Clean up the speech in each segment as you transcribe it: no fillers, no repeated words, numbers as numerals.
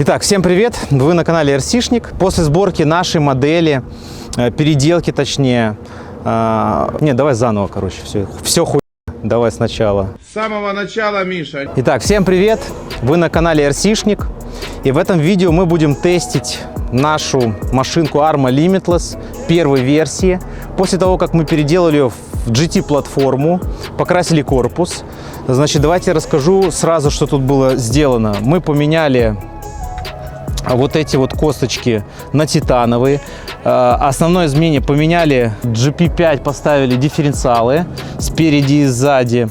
Итак, всем привет! Вы на канале RC-шник. После сборки нашей модели, переделки точнее. Нет, давай заново, короче, все хуй. Давай сначала. С самого начала, Миша. Итак, всем привет! Вы на канале RC-шник. И в этом видео мы будем тестить нашу машинку Arrma Limitless первой версии. После того, как мы переделали ее в GT-платформу, покрасили корпус. Значит, давайте я расскажу сразу, что тут было сделано. Мы поменяли вот эти вот косточки на титановые. Основное изменение: поменяли GP5, поставили дифференциалы спереди и сзади.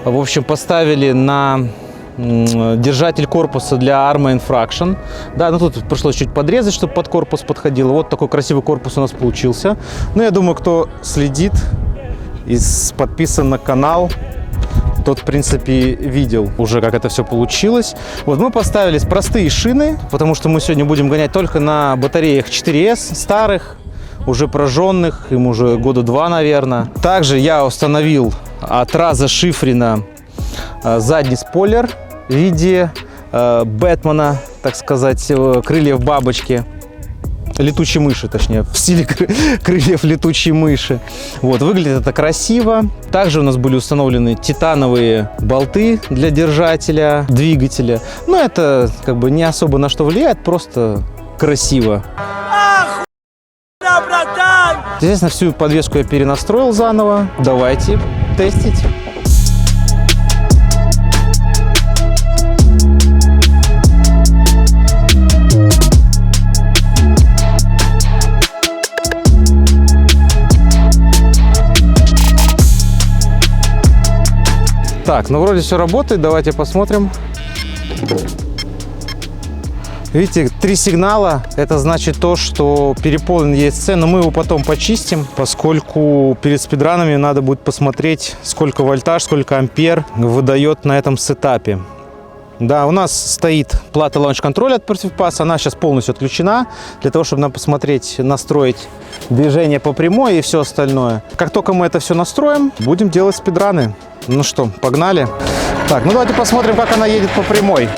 В общем, поставили на держатель корпуса для Arrma Infraction. Да, ну тут пришлось чуть подрезать, чтобы под корпус подходило. Вот такой красивый корпус у нас получился. Ну, я думаю, кто следит и подписан на канал, тот, в принципе, видел уже, как это все получилось. Вот мы поставили простые шины, потому что мы сегодня будем гонять только на батареях 4S старых, уже прожженных, им уже года 2, наверное. Также я установил от Раза Шифрина задний спойлер в виде Бэтмена, так сказать, крыльев бабочки. Летучей мыши, точнее, в стиле крыльев летучей мыши. Вот, выглядит это красиво. Также у нас были установлены титановые болты для держателя двигателя. Но это как бы не особо на что влияет, просто красиво. Естественно, всю подвеску я перенастроил заново. Давайте тестить. Так, ну вроде все работает, давайте посмотрим. Видите, 3 сигнала, это значит то, что переполнен ESC, но мы его потом почистим, поскольку перед спидранами надо будет посмотреть, сколько вольтаж, сколько ампер выдает на этом сетапе. Да, у нас стоит плата лаунч-контроля от PerfectPass, она сейчас полностью отключена, для того, чтобы нам посмотреть, настроить движение по прямой и все остальное. Как только мы это все настроим, будем делать спидраны. Ну что, погнали? Так, ну давайте посмотрим, как она едет по прямой.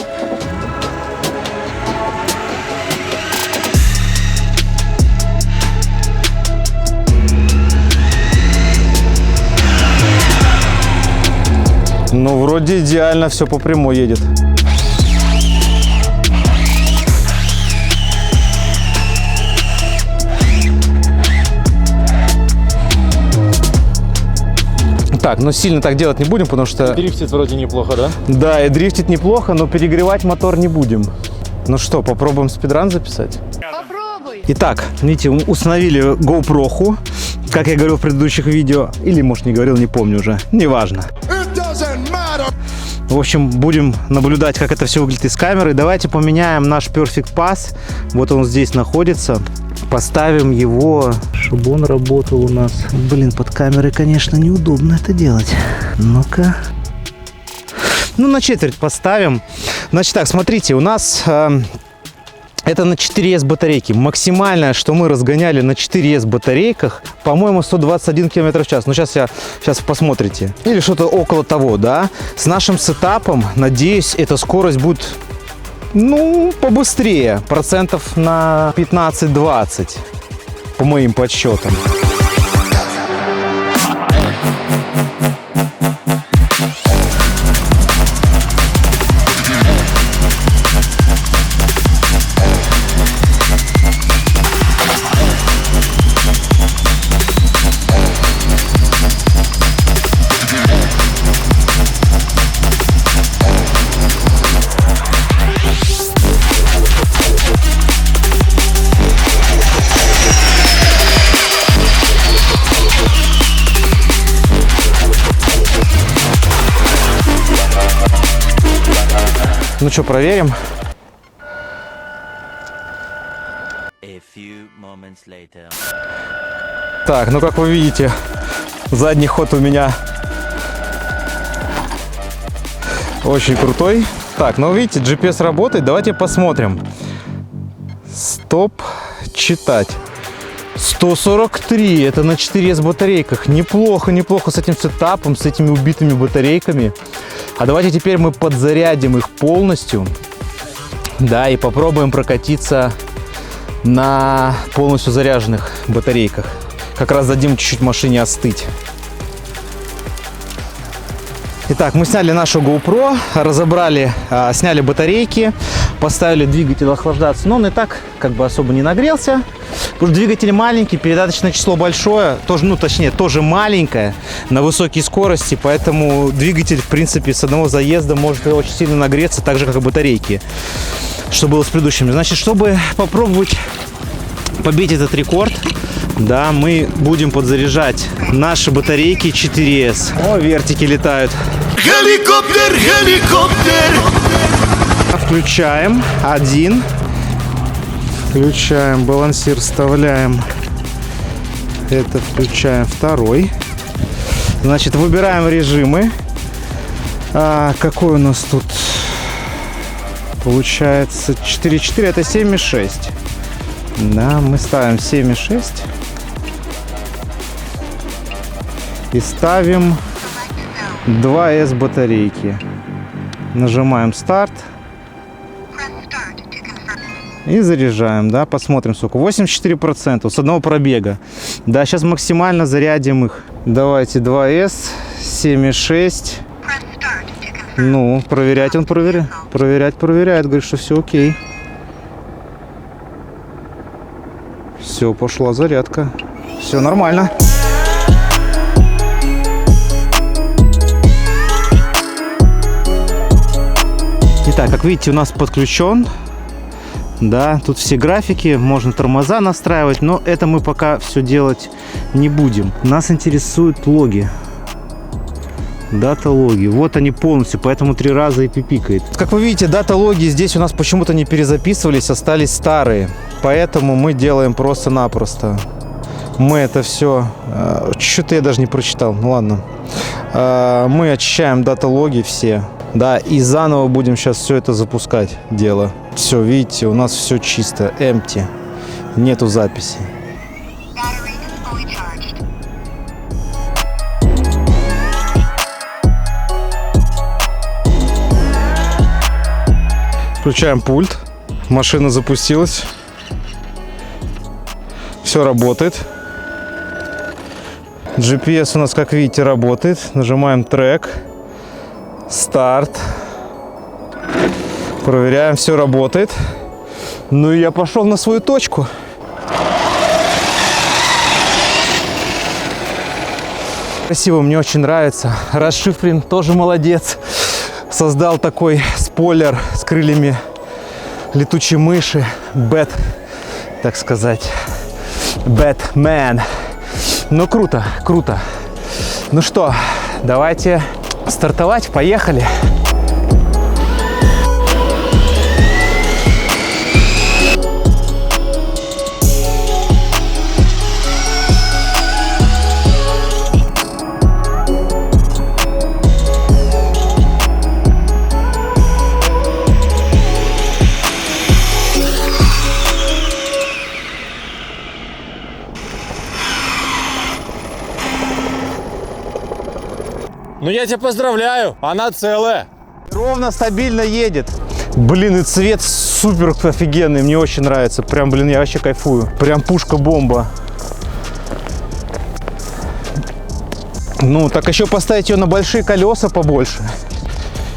Ну, вроде идеально все по прямой едет. Так, но сильно так делать не будем, потому что... Дрифтит вроде неплохо, да? Да, и дрифтит неплохо, но перегревать мотор не будем. Ну что, попробуем спидран записать? Попробуй! Итак, видите, установили GoPro, как я говорил в предыдущих видео. Или, может, не говорил, не помню уже. Неважно. В общем, будем наблюдать, как это все выглядит из камеры. Давайте поменяем наш PerfectPass. Вот он здесь находится. Поставим его, чтобы он работал у нас. Блин, под камерой, конечно, неудобно это делать. Ну-ка. Ну, на четверть поставим. Значит так, смотрите, у нас... Это на 4S батарейки. Максимальное, что мы разгоняли на 4S батарейках, по-моему, 121 км в час. Ну, сейчас посмотрите. Или что-то около того, да. С нашим сетапом, надеюсь, эта скорость будет, ну, побыстрее. Процентов на 15-20, по моим подсчетам. Ну что, проверим. Так, ну как вы видите, задний ход у меня очень крутой. Так, ну видите, GPS работает. Давайте посмотрим. Стоп, читать. 143, это на 4S батарейках. Неплохо, неплохо с этим сетапом, с этими убитыми батарейками. А давайте теперь мы подзарядим их полностью. Да, и попробуем прокатиться на полностью заряженных батарейках. Как раз дадим чуть-чуть машине остыть. Итак, мы сняли нашу GoPro, разобрали, сняли батарейки, поставили двигатель охлаждаться. Но он и так как бы особо не нагрелся. Потому что двигатель маленький, передаточное число большое, тоже, ну точнее, тоже маленькое, на высокой скорости. Поэтому двигатель, в принципе, с одного заезда может очень сильно нагреться, так же, как и батарейки. Что было с предыдущими. Значит, чтобы попробовать побить этот рекорд, да, мы будем подзаряжать наши батарейки 4S. О, вертики летают. Helikopter, helikopter. Включаем один. Включаем балансир, вставляем. Это включаем второй. Значит, выбираем режимы. Какой у нас тут? Получается 4.4, это 7.6. Да, мы ставим 7.6. И ставим 2S батарейки. Нажимаем старт. И заряжаем, да, посмотрим сколько. 84% с одного пробега. Да, сейчас максимально зарядим их. Давайте 2S, 7.6. Ну, проверять он проверяет. Проверяет, говорит, что все окей. Все, пошла зарядка. Все нормально. Итак, как видите, у нас подключен. Да, тут все графики, можно тормоза настраивать, но это мы пока все делать не будем. Нас интересуют логи. Дата-логи. Вот они полностью, поэтому 3 раза и пипикает. Как вы видите, дата-логи здесь у нас почему-то не перезаписывались, остались старые. Поэтому мы делаем просто-напросто. Мы это все... Что-то я даже не прочитал, ну ладно. Мы очищаем дата-логи все. Да, и заново будем сейчас все это запускать дело. Все, видите, у нас все чисто, empty. Нету записи. Включаем пульт. Машина запустилась. Все работает. GPS у нас, как видите, работает. Нажимаем трек. Старт. Проверяем, все работает. Ну и я пошел на свою точку. Красиво, мне очень нравится. Расшифрин тоже молодец. Создал такой спойлер с крыльями летучей мыши. Бэт, так сказать. Бэтмен. Ну круто, круто. Ну что, давайте стартовать, поехали. Ну я тебя поздравляю, она целая. Ровно, стабильно едет. Блин, и цвет супер офигенный, мне очень нравится. Прям, блин, я вообще кайфую. Прям пушка-бомба. Ну, так еще поставить ее на большие колеса побольше.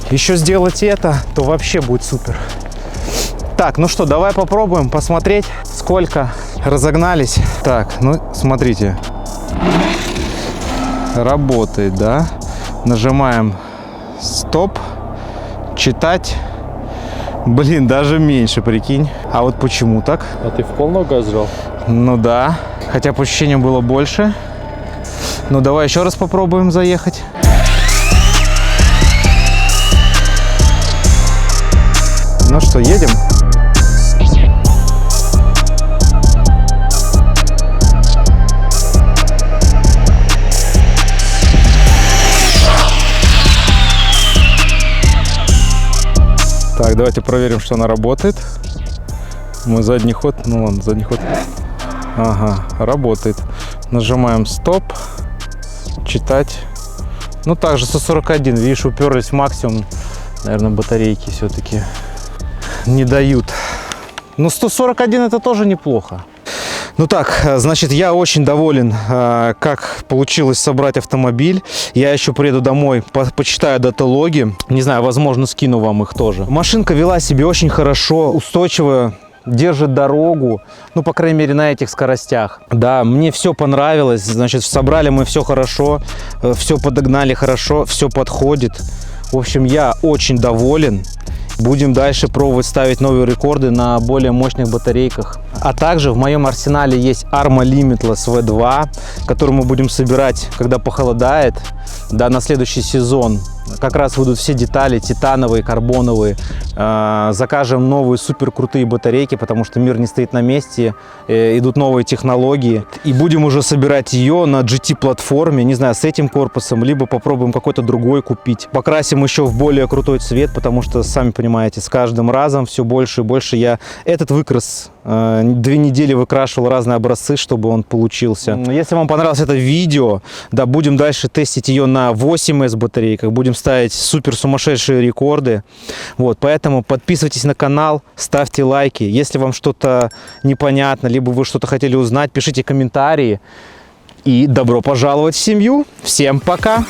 Еще сделать это, то вообще будет супер. Так, ну что, давай попробуем посмотреть, сколько разогнались. Так, ну, смотрите. Работает, да? Нажимаем стоп, читать. Блин, даже меньше, прикинь. А вот почему так? А ты в полную газ жал? Ну да, хотя по ощущениям было больше. Ну давай еще раз попробуем заехать. Ну что, едем? Так, давайте проверим, что она работает. Мы задний ход, ну ладно, задний ход. Ага, работает. Нажимаем стоп, читать. Ну также 141, видишь, уперлись в максимум, наверное, батарейки все-таки. не дают. Но 141 это тоже неплохо. Ну так, значит, я очень доволен, как получилось собрать автомобиль. Я еще приеду домой, почитаю даталоги. Не знаю, возможно, скину вам их тоже. Машинка вела себя очень хорошо, устойчиво, держит дорогу, ну, по крайней мере, на этих скоростях. Да, мне все понравилось, значит, собрали мы все хорошо, все подогнали хорошо, все подходит. В общем, я очень доволен. Будем дальше пробовать ставить новые рекорды на более мощных батарейках. А также в моем арсенале есть Arma Limitless V2, который мы будем собирать, когда похолодает, да, на следующий сезон. Как раз выйдут все детали, титановые, карбоновые. Закажем новые супер крутые батарейки, потому что мир не стоит на месте. Идут новые технологии. И будем уже собирать ее на GT-платформе, не знаю, с этим корпусом, либо попробуем какой-то другой купить. Покрасим еще в более крутой цвет, потому что, сами понимаете, с каждым разом все больше и больше я этот выкрас 2 недели выкрашивал разные образцы, чтобы он получился. Если вам понравилось это видео, да, будем дальше тестить ее на 8С батарейках, будем ставить супер сумасшедшие рекорды. Вот, поэтому подписывайтесь на канал, ставьте лайки. Если вам что-то непонятно, либо вы что-то хотели узнать, пишите комментарии. И добро пожаловать в семью. Всем пока!